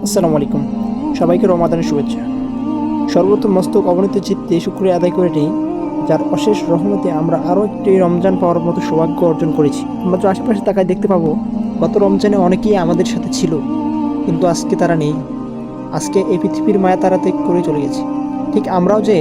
আসসালামু আলাইকুম। সবাইকে রমাদানের শুভেচ্ছা। সর্বপ্রথম মস্তক অবনীত চিত্তে শুকরিয়া আদায় করে নেই, যার অশেষ রহমতে আমরা আরও একটি রমজান পাওয়ার মতো সৌভাগ্য অর্জন করেছি। আমরা তো আশেপাশে তাকায় দেখতে পাবো, গত রমজানে অনেকেই আমাদের সাথে ছিল, কিন্তু আজকে তারা নেই। আজকে এই পৃথিবীর মায়া তারা ত্যাগ করে চলে গেছে। ঠিক আমরাও যে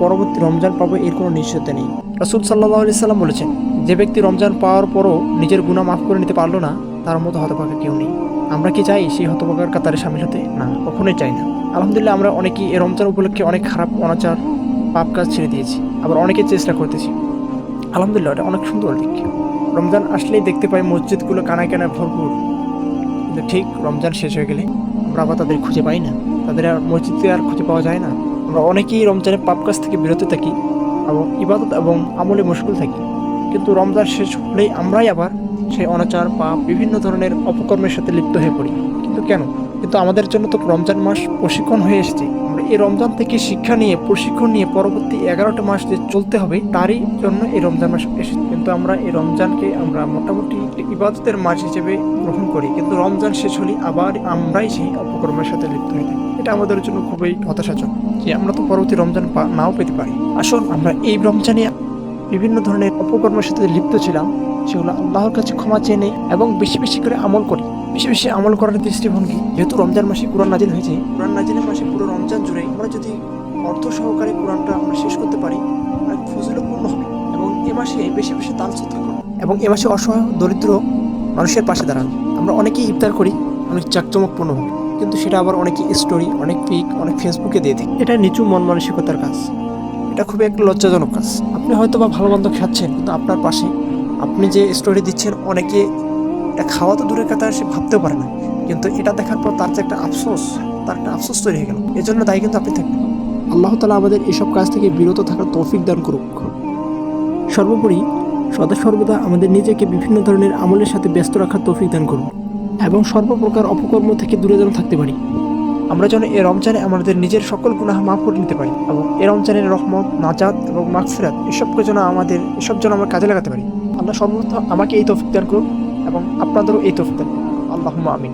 পরবর্তী রমজান পাবো এর কোনো নিশ্চয়তা নেই। রাসূল সাল্লাল্লাহু আলাইহি সাল্লাম বলেছেন, যে ব্যক্তি রমজান পাওয়ার পরও নিজের গুনাহ মাফ করে নিতে পারলো না, তার মতো হতভাগা কেউ নেই। আমরা কি চাই সেই হতভাগার কাতারে সামিল হতে? না, কখনোই চাই না। আলহামদুলিল্লাহ, আমরা অনেকেই এই রমজান উপলক্ষে অনেক খারাপ অনাচার পাপ কাজ ছেড়ে দিয়েছি, আবার অনেকে চেষ্টা করতেছি। আলহামদুলিল্লাহ, এটা অনেক সুন্দর দিক। রমজান আসলেই দেখতে পাই মসজিদগুলো কানায় কানায় ভরপুর, কিন্তু ঠিক রমজান শেষ হয়ে গেলে আমরা আবার তাদের খুঁজে পাই না, তাদের আর মসজিদে আর খুঁজে পাওয়া যায় না। আমরা অনেকেই রমজানের পাপ কাজ থেকে বিরত থাকি এবং ইবাদত এবং আমলে মশগুল থাকি, কিন্তু রমজান শেষ হলেই আমরাই আবার সেই অনাচার পাপ বিভিন্ন ধরনের অপকর্মের সাথে লিপ্ত হয়ে পড়ি। কিন্তু কেন? কিন্তু আমাদের জন্য তো রমজান মাস প্রশিক্ষণ হয়ে এসেছে। আমরা এই রমজান থেকে শিক্ষা নিয়ে প্রশিক্ষণ নিয়ে পরবর্তী 11টা মাস যে চলতে হবে, তারই জন্য এই রমজান মাস এসেছে। কিন্তু আমরা এই রমজানকে আমরা মোটামুটি ইবাদতের মাস হিসেবে গ্রহণ করি, কিন্তু রমজান শেষ হলে আবার আমরাই সেই অপকর্মের সাথে লিপ্ত হয়ে থাকি। এটা আমাদের জন্য খুবই হতাশাজনক যে আমরা তো পরবর্তী রমজান নাও পেতে পারি। আসুন আমরা এই রমজানে বিভিন্ন ধরনের অপকর্মের সাথে লিপ্ত ছিলাম, সেগুলো আল্লাহর কাছে ক্ষমা চেয়ে নেই এবং বেশি বেশি করে আমল করি। বেশি বেশি আমল করার দৃষ্টিভঙ্গি, যেহেতু রমজান মাসে কোরআন নাজিল হয়েছে, কোরআন নাজিলের মাসে পুরো রমজান জুড়ে আমরা যদি অর্থ সহকারে কোরআনটা আমরা শেষ করতে পারি, অনেক ফজিলতপূর্ণ হবে। এবং এ মাসে বেশি বেশি দান সদকা করুন এবং এ মাসে অসহায় দরিদ্র মানুষের পাশে দাঁড়ান। আমরা অনেকেই ইফতার করি অনেক জাঁকজমকপূর্ণভাবে, কিন্তু সেটা আবার অনেকে স্টোরি, অনেক পিক, অনেক ফেসবুকে দিয়ে দিই। এটা নিচু মন মানসিকতার কাজ। এটা খুবই একটা লজ্জাজনক কাজ। আপনি হয়তো বা ভালো মন্দ খাচ্ছেন, কিন্তু আপনার পাশে আপনি যে স্টোরি দিচ্ছেন, অনেকে এটা খাওয়া তো দূরের কথা, সে ভাবতেও পারে না, কিন্তু এটা দেখার পর তার যে একটা আফসোস, তার একটা আফসোস তৈরি হয়ে গেল। এজন্য দায়ী কিন্তু আপনি থাকবেন। আল্লাহ তাআলা আমাদের এসব কাজ থেকে বিরত থাকার তৌফিক দান করুক। সর্বোপরি সদা সর্বদা আমাদের নিজেকে বিভিন্ন ধরনের আমলের সাথে ব্যস্ত রাখার তৌফিক দান করুন এবং সর্বপ্রকার অপকর্ম থেকে দূরে যেন থাকতে পারি। আমরা যেন এই রমজানে আমাদের নিজের সকল গুনাহ মাফ করে নিতে পারি এবং এই রমজানের রহমত, নাজাত এবং মাগফিরাত এসব যেন আমরা কাজে লাগাতে পারি। আল্লাহ সর্বপ্রথম আমাকে এই তৌফিক দান করুন এবং আপনাদেরও এই তৌফিক দান করুন। আল্লাহুম্মা আমিন।